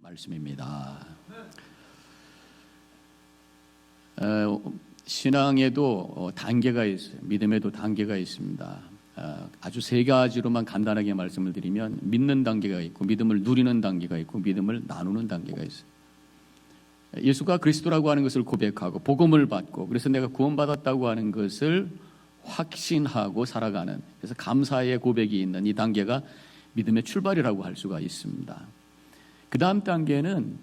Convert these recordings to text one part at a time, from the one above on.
말씀입니다. 신앙에도 단계가 있어요. 믿음에도 단계가 있습니다. 아주 세 가지로만 간단하게 말씀을 드리면 믿는 단계가 있고 믿음을 누리는 단계가 있고 믿음을 나누는 단계가 있어요. 예수가 그리스도라고 하는 것을 고백하고 복음을 받고 그래서 내가 구원받았다고 하는 것을 확신하고 살아가는, 그래서 감사의 고백이 있는 이 단계가 믿음의 출발이라고 할 수가 있습니다. 그 다음 단계는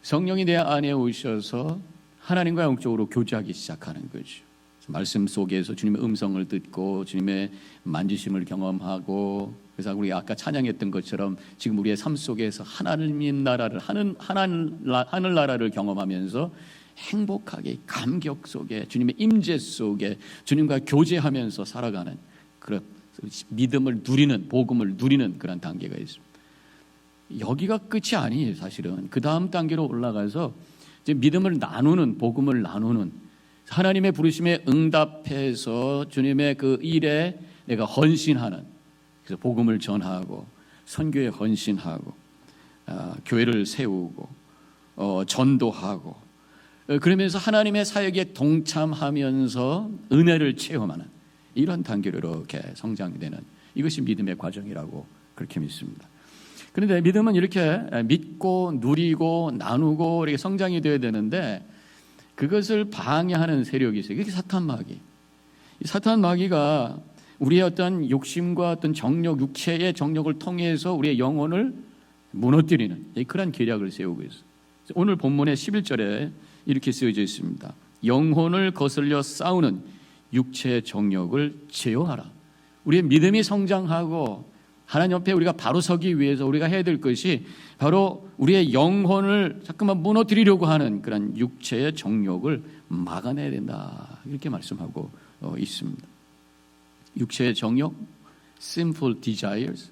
성령이 내 안에 오셔서 하나님과 영적으로 교제하기 시작하는 거죠. 말씀 속에서 주님의 음성을 듣고 주님의 만지심을 경험하고, 그래서 우리 아까 찬양했던 것처럼 지금 우리의 삶 속에서 하나님의 나라를 하늘나라를 경험하면서 행복하게 감격 속에 주님의 임재 속에 주님과 교제하면서 살아가는 그런 믿음을 누리는, 복음을 누리는 그런 단계가 있습니다. 여기가 끝이 아니에요. 사실은 그 다음 단계로 올라가서 이제 믿음을 나누는, 복음을 나누는, 하나님의 부르심에 응답해서 주님의 그 일에 내가 헌신하는, 그래서 복음을 전하고 선교에 헌신하고 교회를 세우고 전도하고, 그러면서 하나님의 사역에 동참하면서 은혜를 체험하는 이런 단계로 이렇게 성장되는, 이것이 믿음의 과정이라고 그렇게 믿습니다. 그런데 믿음은 이렇게 믿고 누리고 나누고 이렇게 성장이 되어야 되는데, 그것을 방해하는 세력이 있어요. 그게 사탄 마귀. 이 사탄 마귀가 우리의 어떤 욕심과 어떤 정욕, 육체의 정욕을 통해서 우리의 영혼을 무너뜨리는 그런 계략을 세우고 있어요. 오늘 본문의 11절에 이렇게 쓰여져 있습니다. 영혼을 거슬려 싸우는 육체의 정욕을 제어하라. 우리의 믿음이 성장하고 하나님 옆에 우리가 바로 서기 위해서 우리가 해야 될 것이 바로 우리의 영혼을 자꾸만 무너뜨리려고 하는 그런 육체의 정욕을 막아내야 된다, 이렇게 말씀하고 있습니다. 육체의 정욕, sinful desires,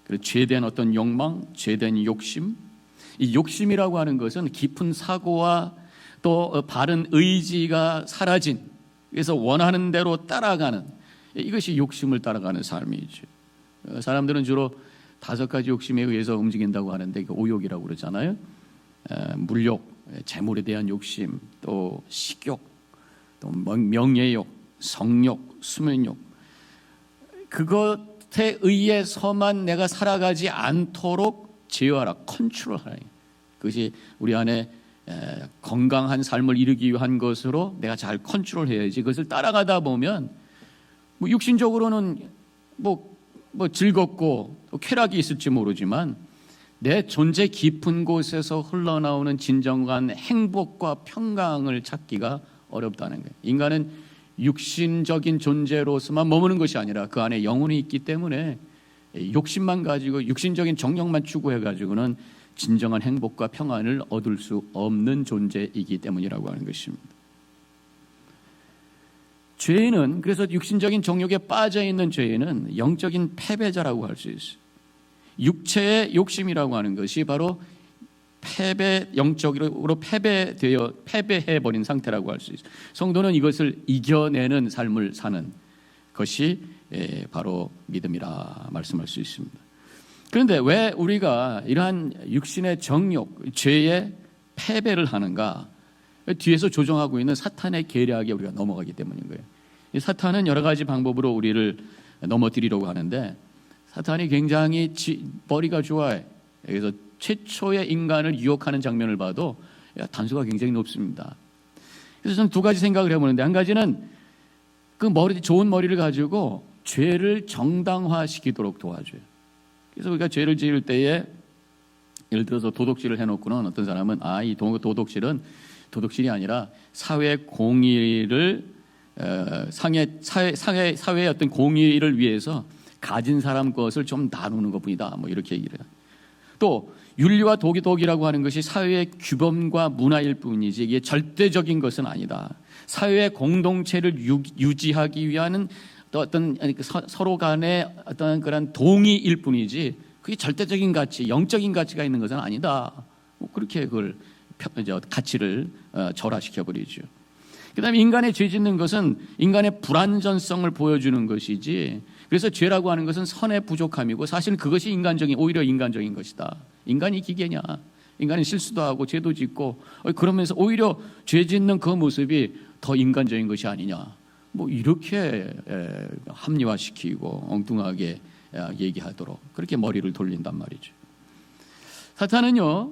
그리고 죄된 어떤 욕망, 죄된 욕심. 이 욕심이라고 하는 것은 깊은 사고와 또 바른 의지가 사라진, 그래서 원하는 대로 따라가는, 이것이 욕심을 따라가는 삶이죠. 사람들은 주로 5가지 욕심에 의해서 움직인다고 하는데 그 오욕이라고 그러잖아요. 물욕, 재물에 대한 욕심, 또 식욕, 또 명예욕, 성욕, 수면욕. 그것에 의해서만 내가 살아가지 않도록 제어하라, 컨트롤하라. 그것이 우리 안에 건강한 삶을 이루기 위한 것으로 내가 잘 컨트롤해야지. 그것을 따라가다 보면 육신적으로는 즐겁고 쾌락이 있을지 모르지만 내 존재 깊은 곳에서 흘러나오는 진정한 행복과 평강을 찾기가 어렵다는 거예요. 인간은 육신적인 존재로서만 머무는 것이 아니라 그 안에 영혼이 있기 때문에 욕심만 가지고 육신적인 정욕만 추구해가지고는 진정한 행복과 평안을 얻을 수 없는 존재이기 때문이라고 하는 것입니다. 죄인은, 그래서 육신적인 정욕에 빠져있는 죄인은 영적인 패배자라고 할 수 있어요. 육체의 욕심이라고 하는 것이 바로 영적으로 패배해버린 상태라고 할 수 있어요. 성도는 이것을 이겨내는 삶을 사는 것이 바로 믿음이라 말씀할 수 있습니다. 그런데 왜 우리가 이러한 육신의 정욕, 죄의 패배를 하는가? 뒤에서 조종하고 있는 사탄의 계략에 우리가 넘어가기 때문인 거예요. 이 사탄은 여러 가지 방법으로 우리를 넘어뜨리려고 하는데, 사탄이 굉장히 머리가 좋아해. 그래서 최초의 인간을 유혹하는 장면을 봐도 단수가 굉장히 높습니다. 그래서 저는 2가지 생각을 해보는데, 한 가지는 그 좋은 머리를 가지고 죄를 정당화시키도록 도와줘요. 그래서 우리가 죄를 지을 때에 예를 들어서 도둑질을 해놓고는 어떤 사람은 이 도둑질이 아니라 사회 공의를 사회의 어떤 공의를 위해서 가진 사람 것을 좀 나누는 것뿐이다, 이렇게 얘기를 해요. 또 윤리와 도덕이라고 하는 것이 사회의 규범과 문화일 뿐이지 이게 절대적인 것은 아니다. 사회의 공동체를 유지하기 위한 또 어떤 서로 간의 어떤 그런 동의일 뿐이지 그게 절대적인 가치, 영적인 가치가 있는 것은 아니다. 그렇게 그걸 가치를 절하시켜 버리죠. 그다음에 인간의 죄 짓는 것은 인간의 불완전성을 보여주는 것이지, 그래서 죄라고 하는 것은 선의 부족함이고 사실 그것이 오히려 인간적인 것이다. 인간이 기계냐? 인간은 실수도 하고 죄도 짓고 그러면서 오히려 죄 짓는 그 모습이 더 인간적인 것이 아니냐. 뭐 이렇게 합리화시키고 엉뚱하게 얘기하도록 그렇게 머리를 돌린단 말이죠. 사탄은요,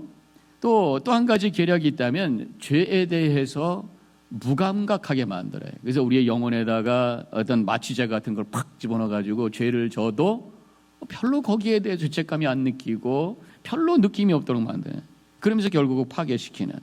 또 한 가지 계략이 있다면 죄에 대해서 무감각하게 만들어요. 그래서 우리의 영혼에다가 어떤 마취제 같은 걸 팍 집어넣어가지고 죄를 져도 별로 거기에 대해 죄책감이 안 느끼고 별로 느낌이 없도록 만드는, 그러면서 결국 파괴시키는.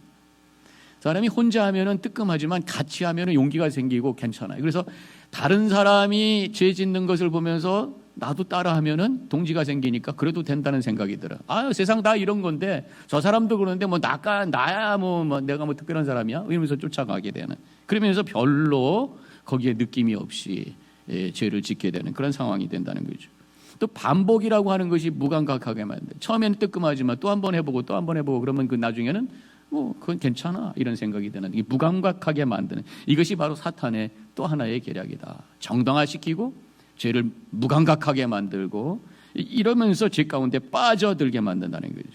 사람이 혼자 하면은 뜨끔하지만 같이 하면은 용기가 생기고 괜찮아요. 그래서 다른 사람이 죄 짓는 것을 보면서 나도 따라 하면은 동지가 생기니까 그래도 된다는 생각이 들어. 아, 세상 다 이런 건데 저 사람도 그러는데 뭐 나야 뭐 내가 뭐 특별한 사람이야? 이러면서 쫓아가게 되는. 그러면서 별로 거기에 느낌이 없이 죄를 짓게 되는 그런 상황이 된다는 거죠. 또 반복이라고 하는 것이 무감각하게 만든다. 처음에는 뜨끔하지만 또 한 번 해보고 또 한 번 해보고 그러면 그 나중에는 뭐 그건 괜찮아 이런 생각이 드는, 이 무감각하게 만드는 이것이 바로 사탄의 또 하나의 계략이다. 정당화시키고 죄를 무감각하게 만들고 이러면서 죄 가운데 빠져들게 만든다는 거죠.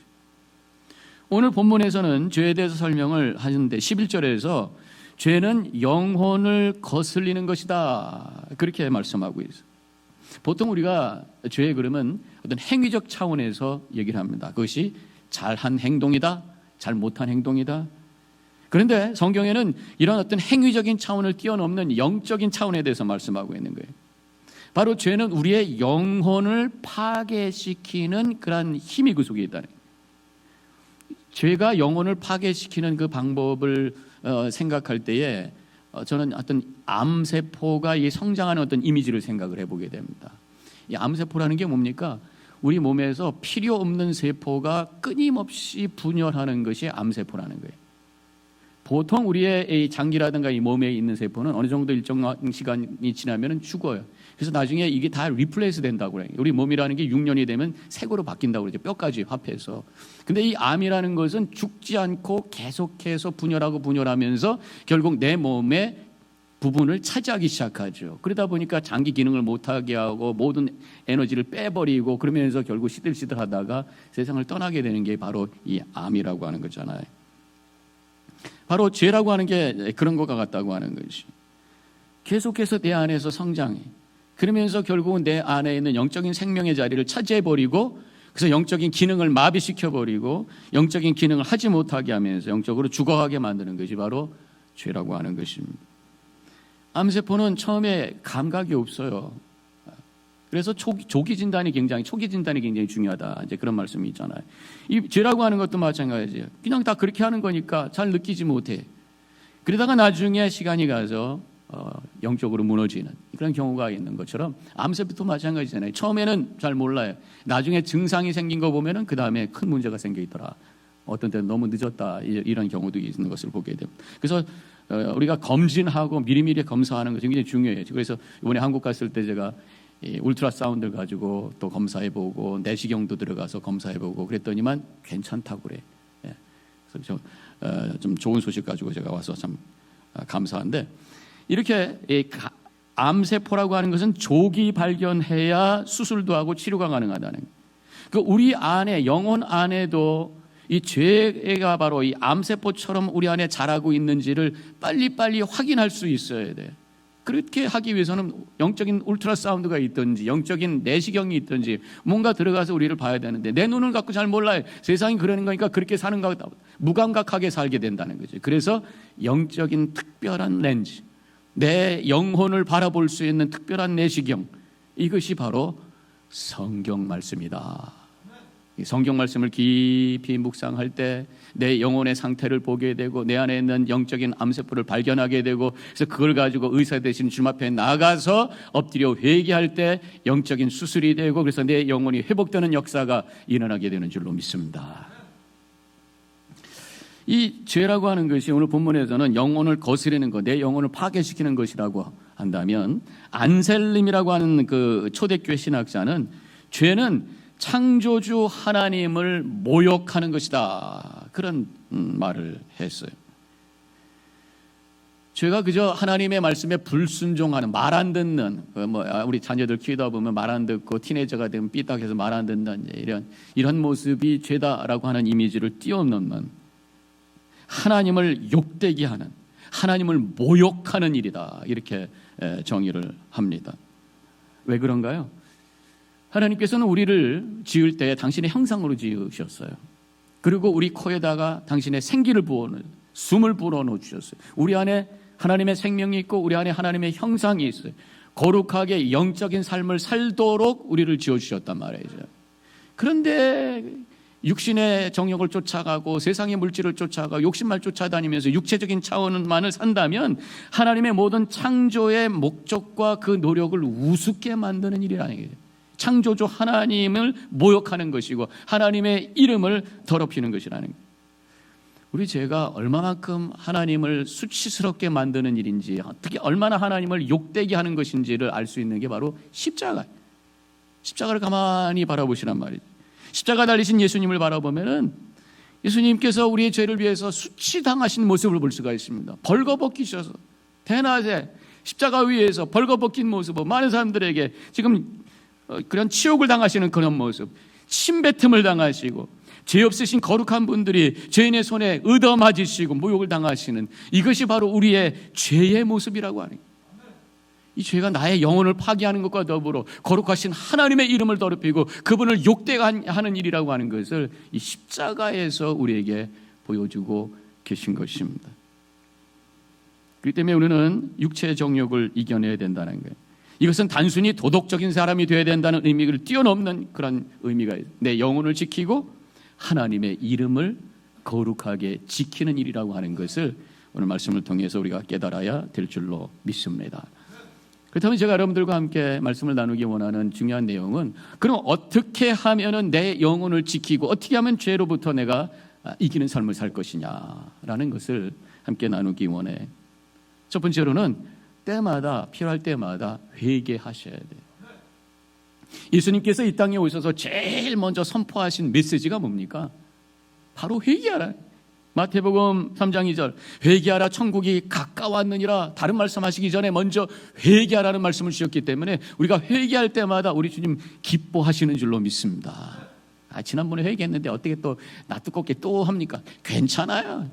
오늘 본문에서는 죄에 대해서 설명을 하는데 11절에서 죄는 영혼을 거슬리는 것이다 그렇게 말씀하고 있어요. 보통 우리가 죄 그러면 어떤 행위적 차원에서 얘기를 합니다. 그것이 잘한 행동이다, 잘못한 행동이다. 그런데 성경에는 이런 어떤 행위적인 차원을 뛰어넘는 영적인 차원에 대해서 말씀하고 있는 거예요. 바로 죄는 우리의 영혼을 파괴시키는 그런 힘이 그 속에 있다는 거예요. 죄가 영혼을 파괴시키는 그 방법을 생각할 때에 저는 어떤 암세포가 이 성장하는 어떤 이미지를 생각을 해보게 됩니다. 이 암세포라는 게 뭡니까? 우리 몸에서 필요 없는 세포가 끊임없이 분열하는 것이 암세포라는 거예요. 보통 우리의 이 장기라든가 이 몸에 있는 세포는 어느 정도 일정 시간이 지나면 죽어요. 그래서 나중에 이게 다 리플레이스 된다고 그래요. 우리 몸이라는 게 6년이 되면 새거로 바뀐다고 그러죠. 뼈까지 합해서. 근데 이 암이라는 것은 죽지 않고 계속해서 분열하면서 결국 내 몸의 부분을 차지하기 시작하죠. 그러다 보니까 장기 기능을 못하게 하고 모든 에너지를 빼버리고 그러면서 결국 시들시들하다가 세상을 떠나게 되는 게 바로 이 암이라고 하는 거잖아요. 바로 죄라고 하는 게 그런 것과 같다고 하는 것이, 계속해서 내 안에서 성장해. 그러면서 결국은 내 안에 있는 영적인 생명의 자리를 차지해버리고, 그래서 영적인 기능을 마비시켜버리고 영적인 기능을 하지 못하게 하면서 영적으로 죽어가게 만드는 것이 바로 죄라고 하는 것입니다. 암세포는 처음에 감각이 없어요. 그래서 초기 진단이 굉장히 중요하다. 이제 그런 말씀이 있잖아요. 이 죄라고 하는 것도 마찬가지예요. 그냥 다 그렇게 하는 거니까 잘 느끼지 못해. 그러다가 나중에 시간이 가서 영적으로 무너지는 그런 경우가 있는 것처럼 암세포도 마찬가지잖아요. 처음에는 잘 몰라요. 나중에 증상이 생긴 거 보면은 그 다음에 큰 문제가 생겨 있더라. 어떤 때는 너무 늦었다. 이런 경우도 있는 것을 보게 됩니다. 그래서 우리가 검진하고 미리미리 검사하는 것이 굉장히 중요해요. 그래서 이번에 한국 갔을 때 제가 울트라 사운드를 가지고 또 검사해보고 내시경도 들어가서 검사해보고 그랬더니만 괜찮다고 그래. 그래서 좀 좋은 소식 가지고 제가 와서 참 감사한데, 이렇게 암세포라고 하는 것은 조기 발견해야 수술도 하고 치료가 가능하다는 거예요. 그 우리 안에 영혼 안에도 이 죄가 바로 이 암세포처럼 우리 안에 자라고 있는지를 빨리빨리 확인할 수 있어야 돼. 그렇게 하기 위해서는 영적인 울트라사운드가 있든지 영적인 내시경이 있든지 뭔가 들어가서 우리를 봐야 되는데 내 눈을 갖고 잘 몰라요. 세상이 그러는 거니까 그렇게 사는 것 같다. 무감각하게 살게 된다는 거죠. 그래서 영적인 특별한 렌즈, 내 영혼을 바라볼 수 있는 특별한 내시경, 이것이 바로 성경 말씀이다. 이 성경 말씀을 깊이 묵상할 때 내 영혼의 상태를 보게 되고 내 안에 있는 영적인 암세포를 발견하게 되고, 그래서 그걸 가지고 의사 되신 주님 앞에 나가서 엎드려 회개할 때 영적인 수술이 되고, 그래서 내 영혼이 회복되는 역사가 일어나게 되는 줄로 믿습니다. 이 죄라고 하는 것이 오늘 본문에서는 영혼을 거스르는 것, 내 영혼을 파괴시키는 것이라고 한다면, 안셀림이라고 하는 그 초대교회 신학자는 죄는 창조주 하나님을 모욕하는 것이다, 그런 말을 했어요. 죄가 그저 하나님의 말씀에 불순종하는, 말 안 듣는, 우리 자녀들 키우다 보면 말 안 듣고 티네이저가 되면 삐딱해서 말 안 듣는 이런 모습이 죄다라고 하는 이미지를 뛰어넘는, 하나님을 욕되게 하는, 하나님을 모욕하는 일이다, 이렇게 정의를 합니다. 왜 그런가요? 하나님께서는 우리를 지을 때 당신의 형상으로 지으셨어요. 그리고 우리 코에다가 당신의 생기를 부어넣어, 숨을 불어넣어 주셨어요. 우리 안에 하나님의 생명이 있고 우리 안에 하나님의 형상이 있어요. 거룩하게 영적인 삶을 살도록 우리를 지어주셨단 말이죠. 그런데 육신의 정욕을 쫓아가고 세상의 물질을 쫓아가고 욕심만 쫓아다니면서 육체적인 차원만을 산다면 하나님의 모든 창조의 목적과 그 노력을 우습게 만드는 일이라는 거예요. 창조주 하나님을 모욕하는 것이고 하나님의 이름을 더럽히는 것이라는 거예요. 우리 죄가 얼마만큼 하나님을 수치스럽게 만드는 일인지, 어떻게 얼마나 하나님을 욕되게 하는 것인지를 알 수 있는 게 바로 십자가를 가만히 바라보시란 말이죠. 십자가 달리신 예수님을 바라보면은 예수님께서 우리의 죄를 위해서 수치당하신 모습을 볼 수가 있습니다. 벌거벗기셔서 대낮에 십자가 위에서 벌거벗긴 모습, 많은 사람들에게 지금 그런 치욕을 당하시는 그런 모습, 침뱉음을 당하시고 죄 없으신 거룩한 분들이 죄인의 손에 얻어맞으시고 모욕을 당하시는, 이것이 바로 우리의 죄의 모습이라고 하는 거예요. 이 죄가 나의 영혼을 파괴하는 것과 더불어 거룩하신 하나님의 이름을 더럽히고 그분을 욕되하는 일이라고 하는 것을 이 십자가에서 우리에게 보여주고 계신 것입니다. 그렇기 때문에 우리는 육체의 정욕을 이겨내야 된다는 거예요. 이것은 단순히 도덕적인 사람이 되어야 된다는 의미를 뛰어넘는 그런 의미가 있어요. 내 영혼을 지키고 하나님의 이름을 거룩하게 지키는 일이라고 하는 것을 오늘 말씀을 통해서 우리가 깨달아야 될 줄로 믿습니다. 그렇다면 제가 여러분들과 함께 말씀을 나누기 원하는 중요한 내용은, 그럼 어떻게 하면은 내 영혼을 지키고 어떻게 하면 죄로부터 내가 이기는 삶을 살 것이냐라는 것을 함께 나누기 원해. 첫 번째로는 때마다, 필요할 때마다 회개하셔야 돼요. 예수님께서 이 땅에 오셔서 제일 먼저 선포하신 메시지가 뭡니까? 바로 회개하라. 마태복음 3장 2절, 회개하라 천국이 가까웠느니라. 다른 말씀하시기 전에 먼저 회개하라는 말씀을 주셨기 때문에 우리가 회개할 때마다 우리 주님 기뻐하시는 줄로 믿습니다. 지난번에 회개했는데 어떻게 또 놔두껍게 또 합니까? 괜찮아요.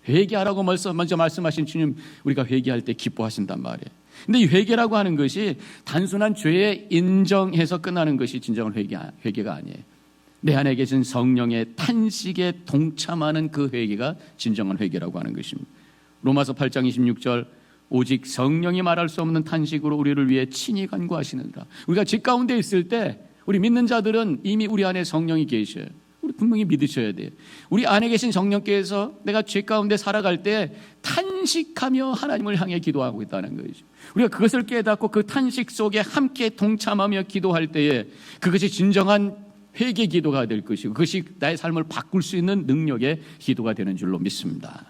회개하라고 먼저 말씀하신 주님, 우리가 회개할 때 기뻐하신단 말이에요. 근데 이 회개라고 하는 것이 단순한 죄에 인정해서 끝나는 것이 진정한 회개가 아니에요. 내 안에 계신 성령의 탄식에 동참하는 그 회개가 진정한 회개라고 하는 것입니다. 로마서 8장 26절, 오직 성령이 말할 수 없는 탄식으로 우리를 위해 친히 간구하시느니라. 우리가 죄 가운데 있을 때 우리 믿는 자들은 이미 우리 안에 성령이 계셔요. 우리 분명히 믿으셔야 돼요. 우리 안에 계신 성령께서 내가 죄 가운데 살아갈 때 탄식하며 하나님을 향해 기도하고 있다는 거죠. 우리가 그것을 깨닫고 그 탄식 속에 함께 동참하며 기도할 때에 그것이 진정한 회개 기도가 될 것이고 그것이 나의 삶을 바꿀 수 있는 능력의 기도가 되는 줄로 믿습니다.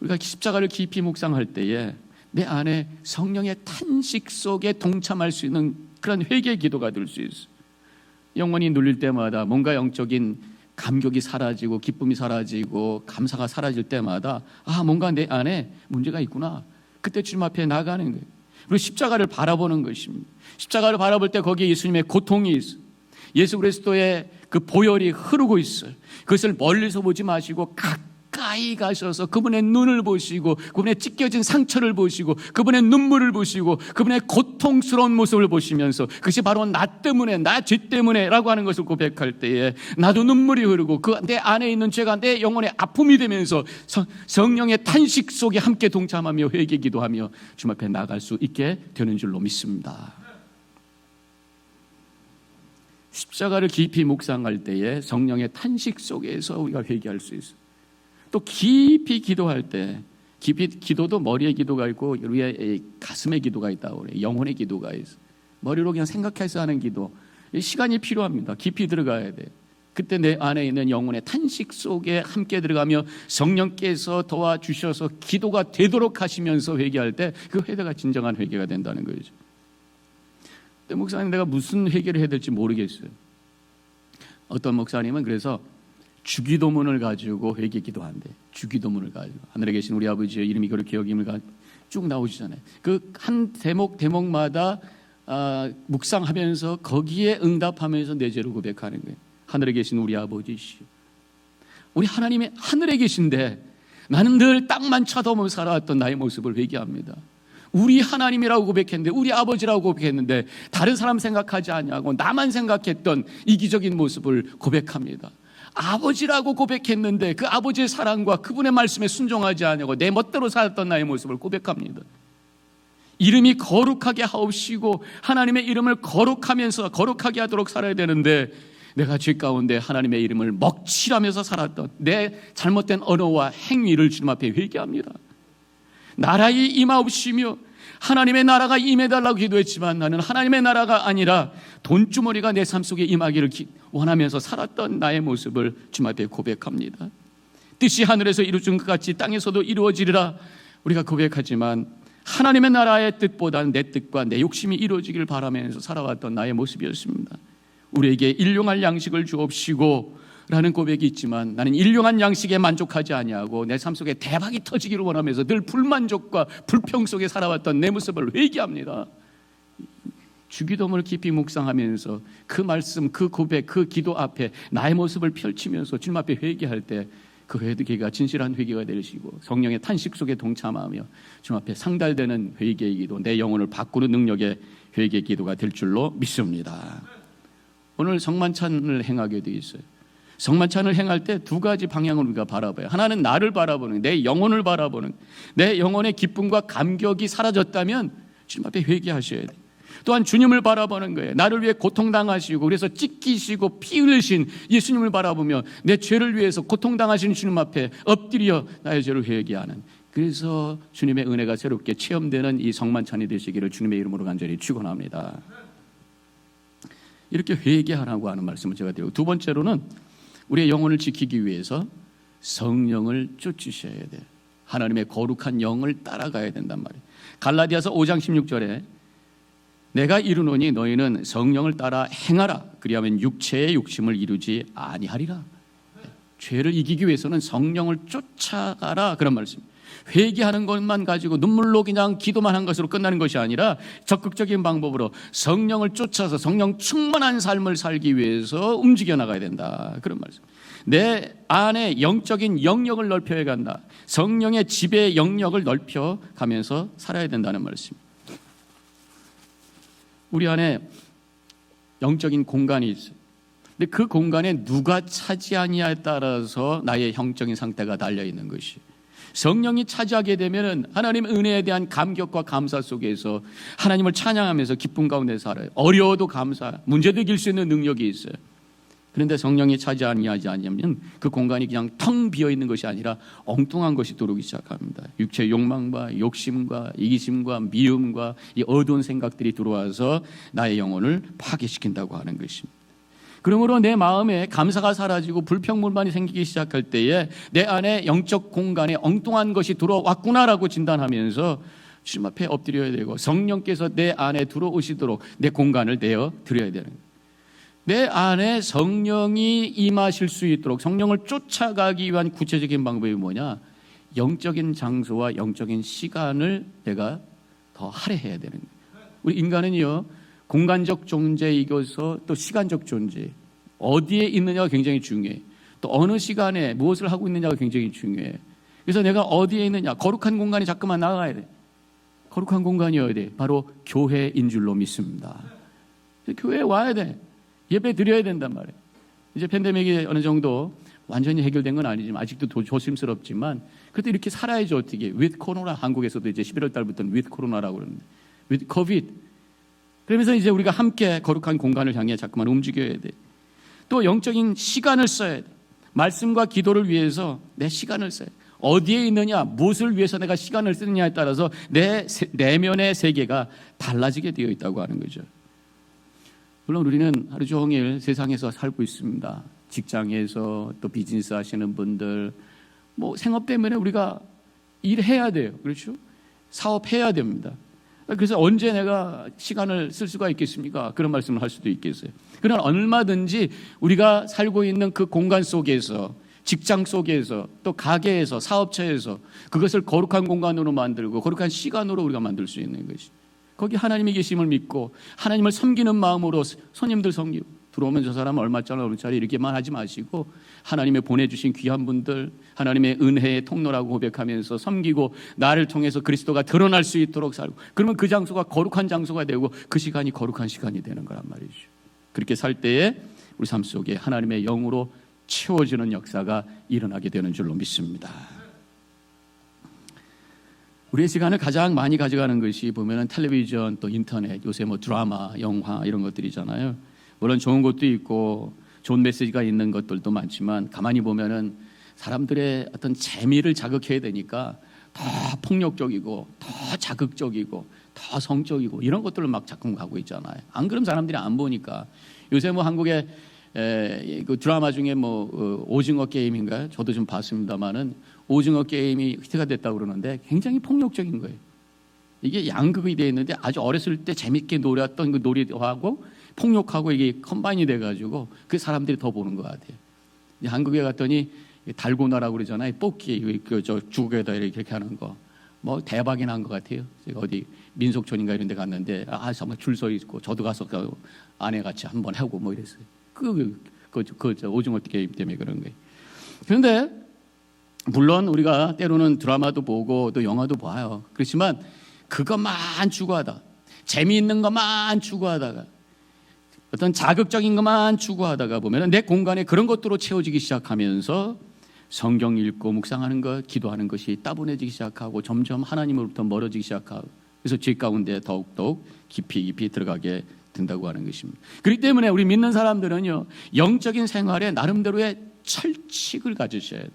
우리가 십자가를 깊이 묵상할 때에 내 안에 성령의 탄식 속에 동참할 수 있는 그런 회개 기도가 될 수 있어요. 영혼이 눌릴 때마다 뭔가 영적인 감격이 사라지고 기쁨이 사라지고 감사가 사라질 때마다 뭔가 내 안에 문제가 있구나. 그때 주님 앞에 나가는 거예요. 그리고 십자가를 바라보는 것입니다. 십자가를 바라볼 때 거기에 예수님의 고통이 있어요. 예수 그리스도의 그 보혈이 흐르고 있어요. 그것을 멀리서 보지 마시고 가까이 가셔서 그분의 눈을 보시고 그분의 찢겨진 상처를 보시고 그분의 눈물을 보시고 그분의 고통스러운 모습을 보시면서 그것이 바로 나 때문에, 나 죄 때문에 라고 하는 것을 고백할 때에 나도 눈물이 흐르고 그 내 안에 있는 죄가 내 영혼의 아픔이 되면서 성령의 탄식 속에 함께 동참하며 회개 기도하며 주님 앞에 나갈 수 있게 되는 줄로 믿습니다. 십자가를 깊이 묵상할 때에 성령의 탄식 속에서 우리가 회개할 수 있어요. 또 깊이 기도할 때, 깊이 기도도 머리의 기도가 있고 우리의 가슴의 기도가 있다고 그래요. 영혼의 기도가 있어요. 머리로 그냥 생각해서 하는 기도, 시간이 필요합니다. 깊이 들어가야 돼요. 그때 내 안에 있는 영혼의 탄식 속에 함께 들어가며 성령께서 도와주셔서 기도가 되도록 하시면서 회개할 때 그 회개가 진정한 회개가 된다는 거죠. 근데 목사님, 내가 무슨 회개를 해야 될지 모르겠어요. 어떤 목사님은 그래서 주기도문을 가지고 회개 기도한대. 주기도문을 가지고 하늘에 계신 우리 아버지의 이름이 그렇게 여김을 가지고 쭉 나오시잖아요. 그 한 대목마다 묵상하면서 거기에 응답하면서 내 죄를 고백하는 거예요. 하늘에 계신 우리 아버지시오. 우리 하나님이 하늘에 계신데 나는 늘 땅만 쳐다보며 살아왔던 나의 모습을 회개합니다. 우리 하나님이라고 고백했는데, 우리 아버지라고 고백했는데 다른 사람 생각하지 않냐고 나만 생각했던 이기적인 모습을 고백합니다. 아버지라고 고백했는데 그 아버지의 사랑과 그분의 말씀에 순종하지 않냐고 내 멋대로 살았던 나의 모습을 고백합니다. 이름이 거룩하게 하옵시고 하나님의 이름을 거룩하게 하도록 살아야 되는데, 내가 죄 가운데 하나님의 이름을 먹칠하면서 살았던 내 잘못된 언어와 행위를 주님 앞에 회개합니다. 나라의 임하옵시며 하나님의 나라가 임해달라고 기도했지만 나는 하나님의 나라가 아니라 돈주머니가 내 삶 속에 임하기를 원하면서 살았던 나의 모습을 주님 앞에 고백합니다. 뜻이 하늘에서 이루어진 것 같이 땅에서도 이루어지리라 우리가 고백하지만 하나님의 나라의 뜻보다는 내 뜻과 내 욕심이 이루어지길 바라면서 살아왔던 나의 모습이었습니다. 우리에게 일용할 양식을 주옵시고 라는 고백이 있지만 나는 일용한 양식에 만족하지 아니하고 내 삶 속에 대박이 터지기를 원하면서 늘 불만족과 불평 속에 살아왔던 내 모습을 회개합니다. 주기도문을 깊이 묵상하면서 그 말씀, 그 고백, 그 기도 앞에 나의 모습을 펼치면서 주님 앞에 회개할 때 그 회개가 진실한 회개가 되시고 성령의 탄식 속에 동참하며 주님 앞에 상달되는 회개의 기도, 내 영혼을 바꾸는 능력의 회개 기도가 될 줄로 믿습니다. 오늘 성만찬을 행하게 되어 있어요. 성만찬을 행할 때 두 가지 방향을 우리가 바라봐요. 하나는 나를 바라보는, 내 영혼을 바라보는, 내 영혼의 기쁨과 감격이 사라졌다면 주님 앞에 회개하셔야 돼요. 또한 주님을 바라보는 거예요. 나를 위해 고통당하시고 그래서 찢기시고 피 흘리신 예수님을 바라보며 내 죄를 위해서 고통당하시는 주님 앞에 엎드려 나의 죄를 회개하는, 그래서 주님의 은혜가 새롭게 체험되는 이 성만찬이 되시기를 주님의 이름으로 간절히 축원합니다. 이렇게 회개하라고 하는 말씀을 제가 드리고, 두 번째로는 우리의 영혼을 지키기 위해서 성령을 쫓으셔야 돼요. 하나님의 거룩한 영을 따라가야 된단 말이에요. 갈라디아서 5장 16절에 내가 이르노니 너희는 성령을 따라 행하라 그리하면 육체의 욕심을 이루지 아니하리라. 죄를 이기기 위해서는 성령을 쫓아가라 그런 말씀. 회개하는 것만 가지고 눈물로 그냥 기도만 한 것으로 끝나는 것이 아니라 적극적인 방법으로 성령을 쫓아서 성령 충만한 삶을 살기 위해서 움직여 나가야 된다 그런 말씀. 내 안에 영적인 영역을 넓혀야 간다. 성령의 지배 영역을 넓혀가면서 살아야 된다는 말씀. 우리 안에 영적인 공간이 있어요. 근데 그 공간에 누가 차지하느냐에 따라서 나의 영적인 상태가 달려있는 것이, 성령이 차지하게 되면 하나님 은혜에 대한 감격과 감사 속에서 하나님을 찬양하면서 기쁨 가운데 살아요. 어려워도 감사, 문제도 이길 수 있는 능력이 있어요. 그런데 성령이 차지하지 않으면 그 공간이 그냥 텅 비어있는 것이 아니라 엉뚱한 것이 들어오기 시작합니다. 육체의 욕망과 욕심과 이기심과 미움과 이 어두운 생각들이 들어와서 나의 영혼을 파괴시킨다고 하는 것입니다. 그러므로 내 마음에 감사가 사라지고 불평불만이 생기기 시작할 때에 내 안에 영적 공간에 엉뚱한 것이 들어왔구나라고 진단하면서 주님 앞에 엎드려야 되고 성령께서 내 안에 들어오시도록 내 공간을 내어 드려야 되는 거예요. 내 안에 성령이 임하실 수 있도록 성령을 쫓아가기 위한 구체적인 방법이 뭐냐? 영적인 장소와 영적인 시간을 내가 더 할애해야 되는 거예요. 우리 인간은요, 공간적 존재이고서 또 시간적 존재, 어디에 있느냐가 굉장히 중요해. 또 어느 시간에 무엇을 하고 있느냐가 굉장히 중요해. 그래서 내가 어디에 있느냐, 거룩한 공간이 자꾸만 나가야 돼. 거룩한 공간이어야 돼. 바로 교회인 줄로 믿습니다. 교회에 와야 돼. 예배 드려야 된단 말이에요. 이제 팬데믹이 어느 정도 완전히 해결된 건 아니지만 아직도 조심스럽지만 그래도 이렇게 살아야죠. 어떻게 with 코로나, 한국에서도 이제 11월 달부터는 with 코로나라고 그러는데 with COVID. 그러면서 이제 우리가 함께 거룩한 공간을 향해 자꾸만 움직여야 돼. 또 영적인 시간을 써야 돼. 말씀과 기도를 위해서 내 시간을 써야 돼. 어디에 있느냐, 무엇을 위해서 내가 시간을 쓰느냐에 따라서 내 내면의 세계가 달라지게 되어 있다고 하는 거죠. 물론 우리는 하루 종일 세상에서 살고 있습니다. 직장에서 또 비즈니스 하시는 분들, 뭐 생업 때문에 우리가 일해야 돼요. 그렇죠? 사업해야 됩니다. 그래서 언제 내가 시간을 쓸 수가 있겠습니까? 그런 말씀을 할 수도 있겠어요. 그러나 얼마든지 우리가 살고 있는 그 공간 속에서 직장 속에서, 또 가게에서, 사업처에서 그것을 거룩한 공간으로 만들고 거룩한 시간으로 우리가 만들 수 있는 것이, 거기 하나님이 계심을 믿고 하나님을 섬기는 마음으로 손님들 섬기고, 들어오면 저 사람 얼마짜리 이렇게만 하지 마시고 하나님의 보내주신 귀한 분들, 하나님의 은혜의 통로라고 고백하면서 섬기고 나를 통해서 그리스도가 드러날 수 있도록 살고, 그러면 그 장소가 거룩한 장소가 되고 그 시간이 거룩한 시간이 되는 거란 말이죠. 그렇게 살 때에 우리 삶 속에 하나님의 영으로 채워지는 역사가 일어나게 되는 줄로 믿습니다. 우리의 시간을 가장 많이 가져가는 것이 보면은 텔레비전, 또 인터넷, 요새 뭐 드라마, 영화 이런 것들이잖아요. 물론 좋은 것도 있고 좋은 메시지가 있는 것들도 많지만, 가만히 보면은 사람들의 어떤 재미를 자극해야 되니까 더 폭력적이고 더 자극적이고 더 성적이고 이런 것들을 막 자꾸 가고 있잖아요. 안 그러면 사람들이 안 보니까. 요새 뭐 한국의 그 드라마 중에 뭐 오징어 게임인가요? 저도 좀 봤습니다만은 오징어 게임이 히트가 됐다고 그러는데 굉장히 폭력적인 거예요. 이게 양극이 되어 있는데 아주 어렸을 때 재밌게 놀았던 그 놀이하고 폭력하고 이게 컴바인이 돼가지고 그 사람들이 더 보는 것 같아요. 한국에 갔더니 달고나라고 그러잖아요. 뽑기, 저 죽에다 이렇게 하는 거. 뭐 대박이 난 것 같아요. 제가 어디 민속촌인가 이런 데 갔는데 정말 줄 서 있고 저도 가서 아내 같이 한번 하고 뭐 이랬어요. 그 오징어 게임 때문에 그런 거예요. 그런데 물론 우리가 때로는 드라마도 보고 또 영화도 봐요. 그렇지만 그것만 추구하다, 재미있는 것만 추구하다가, 어떤 자극적인 것만 추구하다가 보면 내 공간에 그런 것들로 채워지기 시작하면서 성경 읽고 묵상하는 것, 기도하는 것이 따분해지기 시작하고 점점 하나님으로부터 멀어지기 시작하고, 그래서 죄 가운데 더욱더욱 깊이 들어가게 된다고 하는 것입니다. 그렇기 때문에 우리 믿는 사람들은요, 영적인 생활에 나름대로의 철칙을 가지셔야 돼요.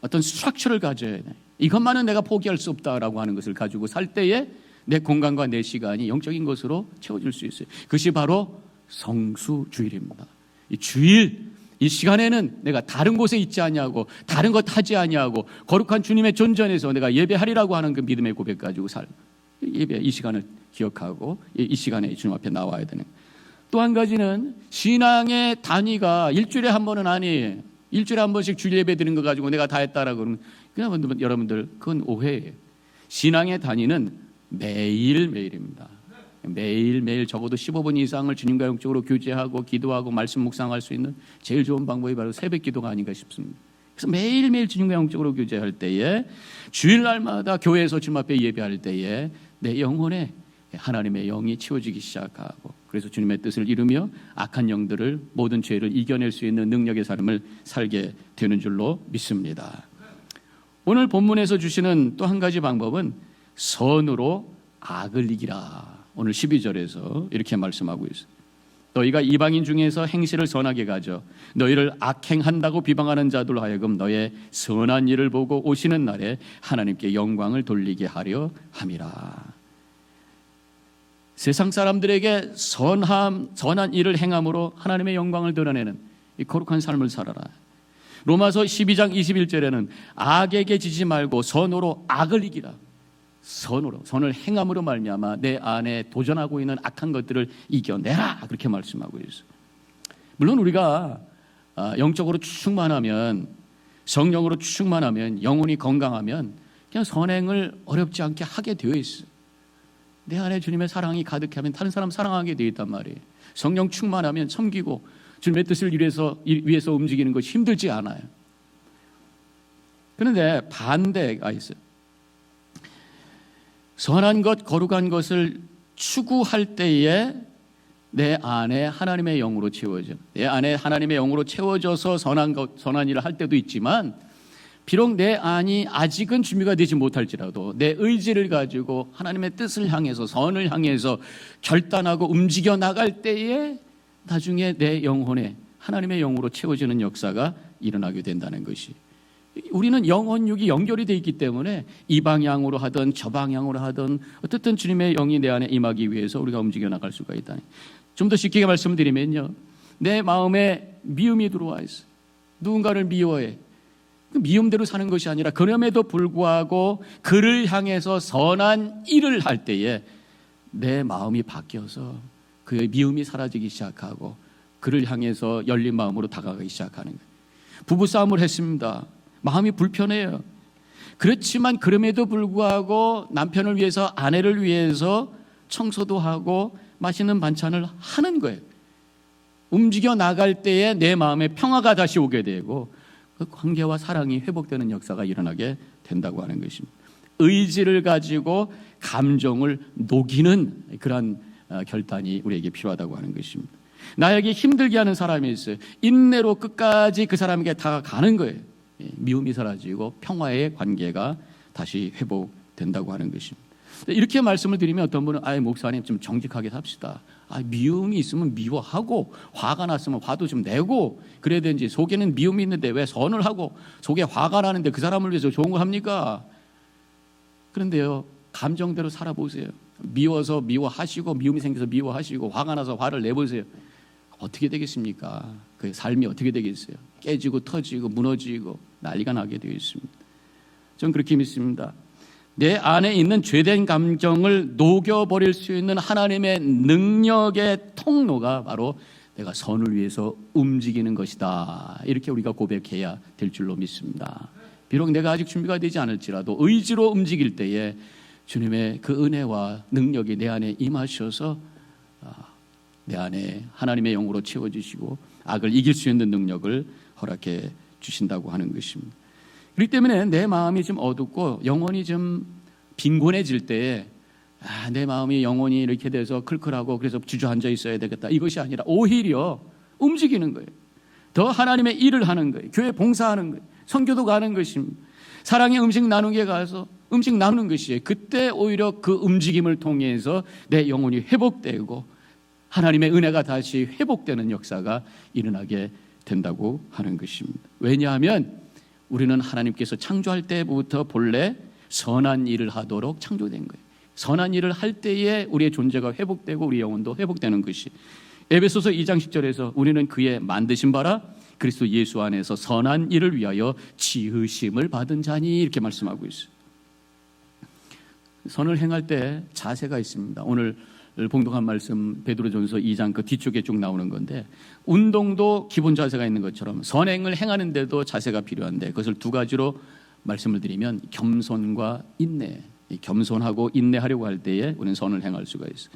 어떤 스트럭처를 가져야 돼요. 이것만은 내가 포기할 수 없다라고 하는 것을 가지고 살 때에 내 공간과 내 시간이 영적인 것으로 채워질 수 있어요. 그것이 바로 성수주일입니다. 이 주일, 이 시간에는 내가 다른 곳에 있지 아니하고 다른 것 하지 아니하고 거룩한 주님의 존전에서 내가 예배하리라고 하는 그 믿음의 고백 가지고 예배, 이 시간을 기억하고 이 시간에 주님 앞에 나와야 되는. 또 한 가지는 신앙의 단위가 일주일에 한 번은 아니에요. 일주일에 한 번씩 주일 예배 드리는 거 가지고 내가 다 했다라고 그러면 그냥 여러분들 그건 오해예요. 신앙의 단위는 매일매일입니다. 매일매일 적어도 15분 이상을 주님과 영적으로 교제하고 기도하고 말씀 묵상할 수 있는 제일 좋은 방법이 바로 새벽 기도가 아닌가 싶습니다. 그래서 매일매일 주님과 영적으로 교제할 때에, 주일날마다 교회에서 주님 앞에 예배할 때에 내 영혼에 하나님의 영이 채워지기 시작하고, 그래서 주님의 뜻을 이루며 악한 영들을, 모든 죄를 이겨낼 수 있는 능력의 삶을 살게 되는 줄로 믿습니다. 오늘 본문에서 주시는 또 한 가지 방법은 선으로 악을 이기라. 오늘 12절에서 이렇게 말씀하고 있어요. 너희가 이방인 중에서 행실을 선하게 가져 너희를 악행한다고 비방하는 자들로 하여금 너의 선한 일을 보고 오시는 날에 하나님께 영광을 돌리게 하려 함이라. 세상 사람들에게 선한 일을 행함으로 하나님의 영광을 드러내는 이 거룩한 삶을 살아라. 로마서 12장 21절에는 악에게 지지 말고 선으로 악을 이기라. 선을 행함으로 말미암아 내 안에 도전하고 있는 악한 것들을 이겨내라, 그렇게 말씀하고 있어요. 물론 우리가 영적으로 충만하면, 성령으로 충만하면, 영혼이 건강하면 그냥 선행을 어렵지 않게 하게 되어 있어요. 내 안에 주님의 사랑이 가득하면 다른 사람 사랑하게 되어 있단 말이에요. 성령 충만하면 섬기고 주님의 뜻을 위해서 움직이는 것이 힘들지 않아요. 그런데 반대가 있어요. 선한 것, 거룩한 것을 추구할 때에 내 안에 하나님의 영으로 채워져. 내 안에 하나님의 영으로 채워져서 선한 일을 할 때도 있지만, 비록 내 안이 아직은 준비가 되지 못할지라도 내 의지를 가지고 하나님의 뜻을 향해서, 선을 향해서 결단하고 움직여 나갈 때에 나중에 내 영혼에 하나님의 영으로 채워지는 역사가 일어나게 된다는 것이, 우리는 영혼육이 연결이 되어 있기 때문에 이 방향으로 하든 저 방향으로 하든 어쨌든 주님의 영이 내 안에 임하기 위해서 우리가 움직여 나갈 수가 있다. 좀 더 쉽게 말씀드리면요, 내 마음에 미움이 들어와 있어. 누군가를 미워해. 그 미움대로 사는 것이 아니라 그럼에도 불구하고 그를 향해서 선한 일을 할 때에 내 마음이 바뀌어서 그의 미움이 사라지기 시작하고 그를 향해서 열린 마음으로 다가가기 시작하는 거예요. 부부싸움을 했습니다. 마음이 불편해요. 그렇지만 그럼에도 불구하고 남편을 위해서, 아내를 위해서 청소도 하고 맛있는 반찬을 하는 거예요. 움직여 나갈 때에 내 마음에 평화가 다시 오게 되고 그 관계와 사랑이 회복되는 역사가 일어나게 된다고 하는 것입니다. 의지를 가지고 감정을 녹이는 그러한 결단이 우리에게 필요하다고 하는 것입니다. 나에게 힘들게 하는 사람이 있어요. 인내로 끝까지 그 사람에게 다가가는 거예요. 미움이 사라지고 평화의 관계가 다시 회복된다고 하는 것입니다. 이렇게 말씀을 드리면 어떤 분은 목사님 좀 정직하게 삽시다. 미움이 있으면 미워하고 화가 났으면 화도 좀 내고 그래야 되는지, 속에는 미움이 있는데 왜 선을 하고 속에 화가 나는데 그 사람을 위해서 좋은 거 합니까? 그런데요, 감정대로 살아보세요. 미워서 미워하시고 미움이 생겨서 미워하시고 화가 나서 화를 내보세요. 어떻게 되겠습니까? 그 삶이 어떻게 되겠어요? 깨지고 터지고 무너지고 난리가 나게 되어 있습니다. 저는 그렇게 믿습니다. 내 안에 있는 죄된 감정을 녹여버릴 수 있는 하나님의 능력의 통로가 바로 내가 선을 위해서 움직이는 것이다. 이렇게 우리가 고백해야 될 줄로 믿습니다. 비록 내가 아직 준비가 되지 않을지라도 의지로 움직일 때에 주님의 그 은혜와 능력이 내 안에 임하셔서 내 안에 하나님의 영으로 채워주시고 악을 이길 수 있는 능력을 허락해 주신다고 하는 것입니다. 그렇기 때문에 내 마음이 좀 어둡고 영혼이 좀 빈곤해질 때에 내 마음이 영혼이 이렇게 돼서 클클하고 그래서 주저앉아 있어야 되겠다, 이것이 아니라 오히려 움직이는 거예요. 더 하나님의 일을 하는 거예요. 교회 봉사하는 거예요. 선교도 가는 것입니다. 사랑의 음식 나누게 가서 음식 나누는 것이에요. 그때 오히려 그 움직임을 통해서 내 영혼이 회복되고 하나님의 은혜가 다시 회복되는 역사가 일어나게 된다고 하는 것입니다. 왜냐하면 우리는 하나님께서 창조할 때부터 본래 선한 일을 하도록 창조된 거예요. 선한 일을 할 때에 우리의 존재가 회복되고 우리의 영혼도 회복되는 것이, 에베소서 2장 10절에서 우리는 그의 만드신 바라 그리스도 예수 안에서 선한 일을 위하여 지으심을 받은 자니, 이렇게 말씀하고 있어요. 선을 행할 때 자세가 있습니다. 오늘 봉독한 말씀 베드로전서 2장 그 뒤쪽에 쭉 나오는 건데, 운동도 기본 자세가 있는 것처럼 선행을 행하는데도 자세가 필요한데, 그것을 두 가지로 말씀을 드리면 겸손과 인내. 겸손하고 인내하려고 할 때에 우리는 선을 행할 수가 있어요.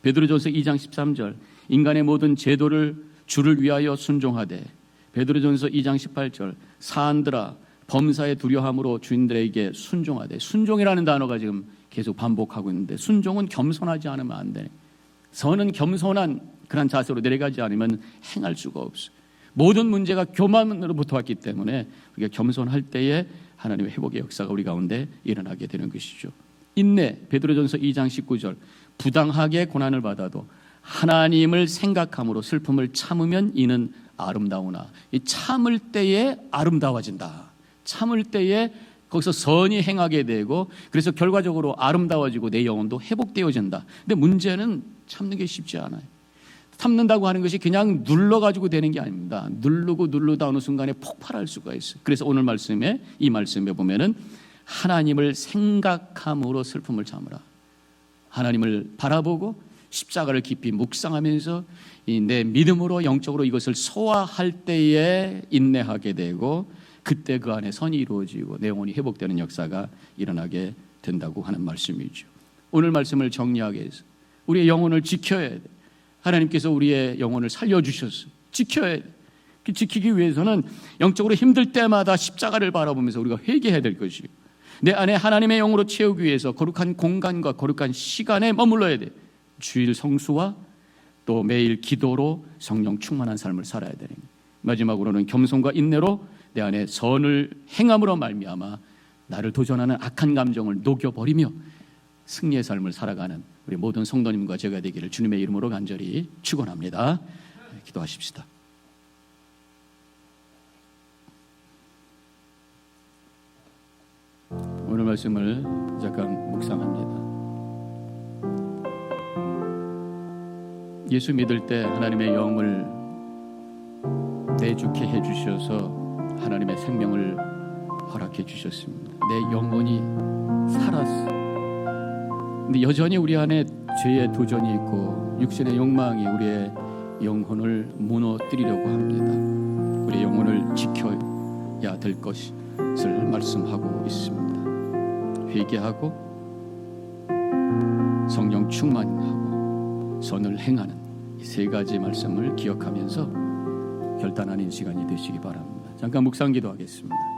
베드로전서 2장 13절 인간의 모든 제도를 주를 위하여 순종하되, 베드로전서 2장 18절 사안들아 범사에 두려함으로 주인들에게 순종하되. 순종이라는 단어가 지금 계속 반복하고 있는데, 순종은 겸손하지 않으면 안 돼. 선은 겸손한 그런 자세로 내려가지 않으면 행할 수가 없어요. 모든 문제가 교만으로부터 왔기 때문에 우리가 겸손할 때에 하나님의 회복의 역사가 우리 가운데 일어나게 되는 것이죠. 인내, 베드로전서 2장 19절 부당하게 고난을 받아도 하나님을 생각함으로 슬픔을 참으면 이는 아름다우나. 이 참을 때에 아름다워진다. 참을 때에 거기서 선이 행하게 되고, 그래서 결과적으로 아름다워지고 내 영혼도 회복되어진다. 근데 문제는 참는 게 쉽지 않아요. 참는다고 하는 것이 그냥 눌러가지고 되는 게 아닙니다. 누르다 어느 순간에 폭발할 수가 있어요. 그래서 오늘 이 말씀에 보면은 하나님을 생각함으로 슬픔을 참으라. 하나님을 바라보고 십자가를 깊이 묵상하면서 내 믿음으로 영적으로 이것을 소화할 때에 인내하게 되고, 그때 그 안에 선이 이루어지고 내 영혼이 회복되는 역사가 일어나게 된다고 하는 말씀이죠. 오늘 말씀을 정리하게 해서 우리의 영혼을 지켜야 돼. 하나님께서 우리의 영혼을 살려주셨어요. 지켜야 돼. 지키기 위해서는 영적으로 힘들 때마다 십자가를 바라보면서 우리가 회개해야 될 것이에요. 내 안에 하나님의 영으로 채우기 위해서 거룩한 공간과 거룩한 시간에 머물러야 돼. 주일 성수와 또 매일 기도로 성령 충만한 삶을 살아야 되는 거예요. 마지막으로는 겸손과 인내로 내 안에 선을 행함으로 말미암아 나를 도전하는 악한 감정을 녹여버리며 승리의 삶을 살아가는 우리 모든 성도님과 제가 되기를 주님의 이름으로 간절히 축원합니다. 기도하십시다. 오늘 말씀을 잠깐 묵상합니다. 예수 믿을 때 하나님의 영을 내주게 해주셔서 하나님의 생명을 허락해 주셨습니다. 내 영혼이 살았어. 근데 여전히 우리 안에 죄의 도전이 있고 육신의 욕망이 우리의 영혼을 무너뜨리려고 합니다. 우리 영혼을 지켜야 될 것을 말씀하고 있습니다. 회개하고 성령 충만하고 선을 행하는 이 세 가지 말씀을 기억하면서 결단하는 시간이 되시기 바랍니다. 잠깐 묵상 기도하겠습니다.